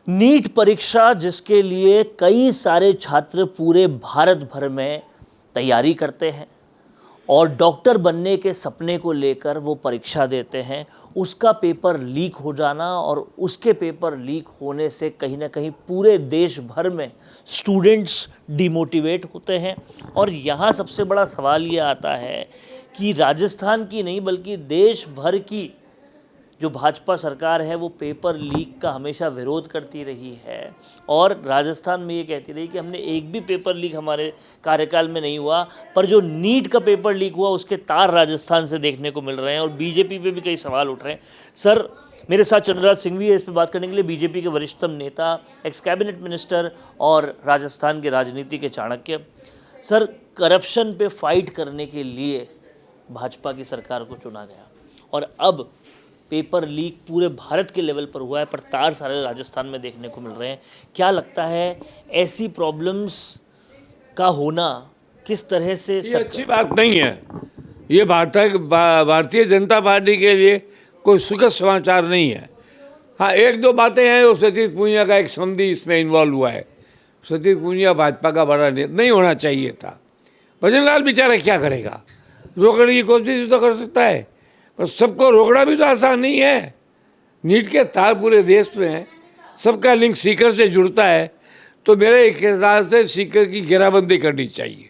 NEET परीक्षा जिसके लिए कई सारे छात्र पूरे भारत भर में तैयारी करते हैं और डॉक्टर बनने के सपने को लेकर वो परीक्षा देते हैं, उसका पेपर लीक हो जाना और उसके पेपर लीक होने से कहीं ना कहीं पूरे देश भर में स्टूडेंट्स डिमोटिवेट होते हैं। और यहाँ सबसे बड़ा सवाल ये आता है कि राजस्थान की नहीं बल्कि देश भर की जो भाजपा सरकार है वो पेपर लीक का हमेशा विरोध करती रही है और राजस्थान में ये कहती रही कि हमने एक भी पेपर लीक हमारे कार्यकाल में नहीं हुआ, पर जो नीट का पेपर लीक हुआ उसके तार राजस्थान से देखने को मिल रहे हैं और बीजेपी पे भी कई सवाल उठ रहे हैं। सर, मेरे साथ चंद्रराज सिंह भी है इस पर बात करने के लिए, बीजेपी के वरिष्ठतम नेता, एक्स कैबिनेट मिनिस्टर और राजस्थान के राजनीति के चाणक्य। सर, करप्शन पे फाइट करने के लिए भाजपा की सरकार को चुना गया और अब पेपर लीक पूरे भारत के लेवल पर हुआ है, पर तार सारे राजस्थान में देखने को मिल रहे हैं। क्या लगता है ऐसी प्रॉब्लम्स का होना किस तरह से ये अच्छी बात नहीं है। ये भारतीय जनता पार्टी के लिए कोई सुखद समाचार नहीं है। हाँ, एक दो बातें हैं। वो सतीश पूनिया का एक संधि इसमें इन्वॉल्व हुआ है। सतीश पूनिया भाजपा का बड़ा नेता नहीं होना चाहिए था। भजन लाल बेचारा क्या करेगा, रोकने की कोशिश तो कर सकता है, पर सबको रोकना भी तो आसान नहीं है। नीट के तार पूरे देश में है, सबका लिंक सीकर से जुड़ता है, तो मेरे हिसाब से सीकर की घेराबंदी करनी चाहिए।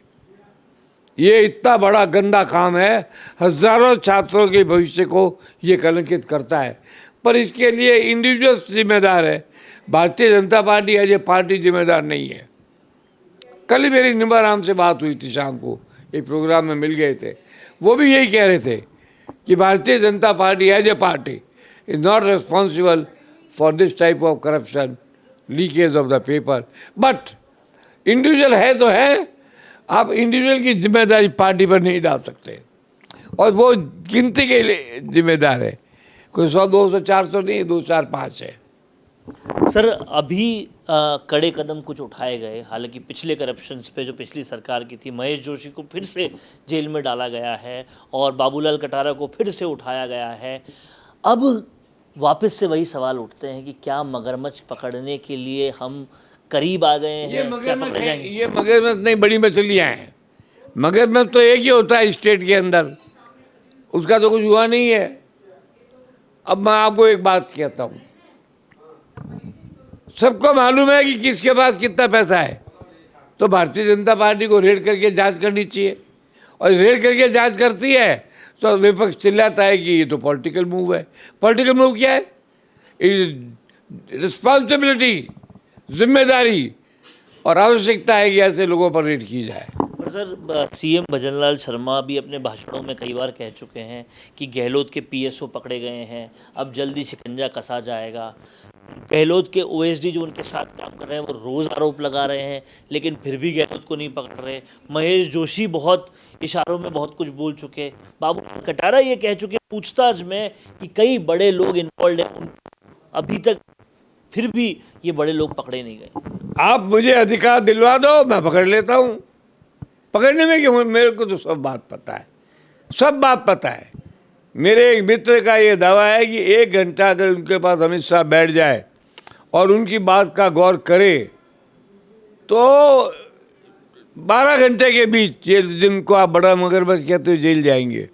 ये इतना बड़ा गंदा काम है, हजारों छात्रों के भविष्य को ये कलंकित करता है, पर इसके लिए इंडिविजुअल्स जिम्मेदार है। भारतीय Janata Party as a party जिम्मेदार नहीं है। कल ही मेरी निम्बाराम से बात हुई थी, शाम को एक प्रोग्राम में मिल गए थे। वो भी यही कह रहे थे कि Bharatiya Janata Party as a party is not responsible for this type of corruption, leakage of the paper. But individual है तो है, आप इंडिविजुअल की जिम्मेदारी पार्टी पर नहीं डाल सकते और वो गिनती के लिए जिम्मेदार है। कोई 100, 200, 400 नहीं, 2, 4, 5 है। सर, अभी कड़े कदम कुछ उठाए गए, हालांकि पिछले करप्शंस पे जो पिछली सरकार की थी, महेश जोशी को फिर से जेल में डाला गया है और बाबूलाल कटारा को फिर से उठाया गया है। अब वापस से वही सवाल उठते हैं कि क्या मगरमच्छ पकड़ने के लिए हम करीब आ गए हैं? ये मगरमच्छ नहीं, बड़ी मछलियाँ हैं। मगरमच्छ तो एक ही होता है स्टेट के अंदर, उसका तो कुछ हुआ नहीं है। अब मैं आपको एक बात कहता हूँ, सबको मालूम है कि किसके पास कितना पैसा है, तो भारतीय जनता पार्टी को रेड करके जांच करनी चाहिए और रेड करके जांच करती है तो विपक्ष चिल्लाता है कि ये तो पॉलिटिकल मूव है। पॉलिटिकल मूव क्या है? रिस्पॉन्सिबिलिटी, जिम्मेदारी और आवश्यकता है कि ऐसे लोगों पर रेड की जाए। और सर, सीएम भजनलाल शर्मा भी अपने भाषणों में कई बार कह चुके हैं कि गहलोत के पीएसओ पकड़े गए हैं, अब जल्दी शिकंजा कसा जाएगा। गहलोत के ओएसडी जो उनके साथ काम कर रहे हैं वो रोज़ आरोप लगा रहे हैं, लेकिन फिर भी गहलोत को नहीं पकड़ रहे। महेश जोशी बहुत इशारों में बहुत कुछ बोल चुके। बाबू कटारा ये कह चुके पूछताछ में कि कई बड़े लोग इन्वॉल्व हैं, अभी तक फिर भी ये बड़े लोग पकड़े नहीं गए। आप मुझे अधिकार दिलवा दो, मैं पकड़ लेता हूँ। पकड़ने में क्यों? मेरे को तो सब बात पता है, सब बात पता है। मेरे एक मित्र का ये दावा है कि 1 घंटा अगर उनके पास अमित शाह बैठ जाए और उनकी बात का गौर करे तो 12 घंटे के बीच, ये जिनको आप बड़ा मगरमच्छ कहते हो, जेल जाएंगे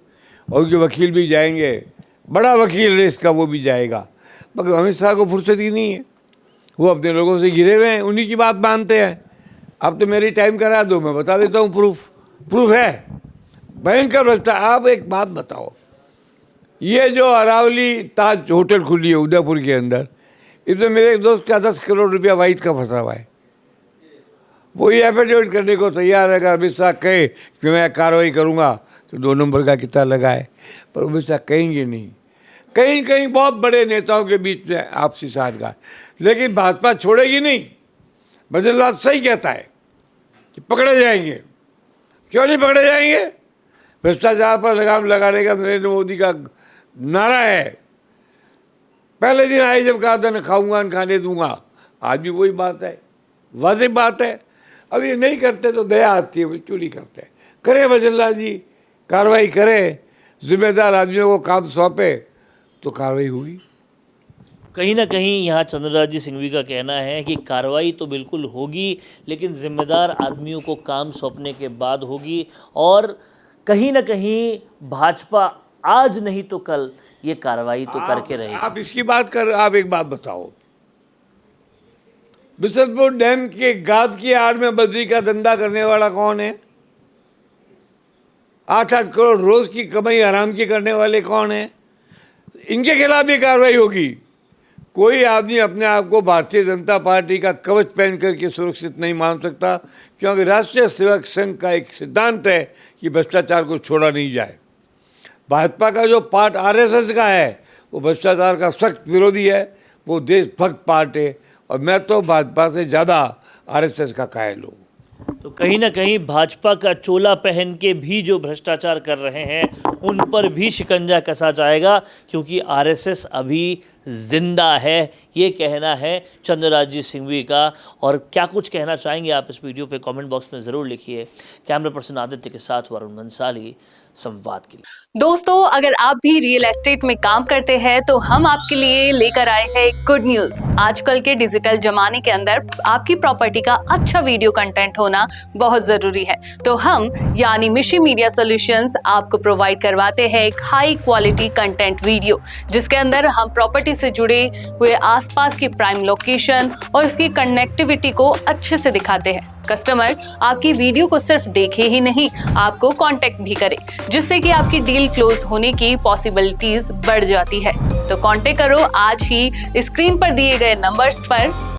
और उनके वकील भी जाएंगे, बड़ा वकील रेस का वो भी जाएगा। मगर अमित शाह को फुर्सत ही नहीं है, वो अपने लोगों से घिरे हुए हैं, उन्हीं की बात मानते हैं। अब तो मेरी टाइम करा दो, मैं बता देता हूँ, प्रूफ है। भयंकर भ्रष्टाचार। आप एक बात बताओ, ये जो अरावली ताज होटल खुली है उदयपुर के अंदर, इसमें मेरे एक दोस्त का 10 करोड़ रुपया वाइट का फंसा हुआ है। वो ये एफिडेविट करने को तैयार है, अगर अमित शाह कहे कि मैं कार्रवाई करूँगा तो 2 नंबर का कितना लगा है, पर अमित शाह कहेंगे नहीं। कहीं कहीं बहुत बड़े नेताओं के बीच में आपसी साठगांठ, लेकिन भाजपा छोड़ेगी नहीं। भजनलाल सही कहता है कि पकड़े जाएंगे। क्यों नहीं पकड़े जाएंगे? भ्रष्टाचार पर लगाम लगाने का नरेंद्र मोदी का नारा है। पहले दिन आए जब कहा था न खाऊंगा न खाने दूंगा, आज भी वही बात है, वाजिब बात है। अब ये नहीं करते तो दया आती है, क्यों नहीं करते? करें भजनलाल जी, कार्रवाई करें, जिम्मेदार आदमियों को काम सौंपे तो कार्रवाई होगी। कहीं ना कहीं यहाँ चंद्रराज सिंघवी का कहना है कि कार्रवाई तो बिल्कुल होगी, लेकिन जिम्मेदार आदमियों को काम सौंपने के बाद होगी। और कहीं ना कहीं भाजपा आज नहीं तो कल ये कार्रवाई तो करके रहेगी। आप इसकी बात कर, आप एक बात बताओ, बिशनपुर डैम के गाद की आड़ में बजरी का धंधा करने वाला कौन है? 8-8 करोड़ रोज की कमाई आराम की करने वाले कौन है? इनके खिलाफ भी कार्रवाई होगी। कोई आदमी अपने आप को भारतीय जनता पार्टी का कवच पहन करके सुरक्षित नहीं मान सकता, क्योंकि राष्ट्रीय सेवक संघ का एक सिद्धांत है कि भ्रष्टाचार को छोड़ा नहीं जाए। भाजपा का जो पार्ट आरएसएस का है वो भ्रष्टाचार का सख्त विरोधी है, वो देशभक्त पार्ट है, और मैं तो भाजपा से ज़्यादा आरएसएस का कायल हूँ। तो कहीं ना कहीं भाजपा का चोला पहन के भी जो भ्रष्टाचार कर रहे हैं उन पर भी शिकंजा कसा जाएगा, क्योंकि आरएसएस अभी जिंदा है, ये कहना है चंद्रराज सिंघवी का। और क्या कुछ कहना चाहेंगे आप इस वीडियो पे कमेंट बॉक्स में ज़रूर लिखिए। कैमरा पर्सन आदित्य के साथ वरुण बंसाली, संवाद के लिए। दोस्तों, अगर आप भी रियल एस्टेट में काम करते हैं तो हम आपके लिए लेकर आए हैं गुड न्यूज। आजकल के डिजिटल जमाने के अंदर आपकी प्रॉपर्टी का अच्छा वीडियो कंटेंट होना बहुत जरूरी है। तो हम यानी मिशी मीडिया सॉल्यूशंस आपको प्रोवाइड करवाते हैं एक हाई क्वालिटी कंटेंट वीडियो, जिसके अंदर हम प्रॉपर्टी से जुड़े हुए आसपास की प्राइम लोकेशन और उसकी कनेक्टिविटी को अच्छे से दिखाते हैं। कस्टमर आपकी वीडियो को सिर्फ देखे ही नहीं, आपको कांटेक्ट भी करे, जिससे कि आपकी डील क्लोज होने की पॉसिबिलिटीज बढ़ जाती है। तो कांटेक्ट करो आज ही स्क्रीन पर दिए गए नंबर्स पर।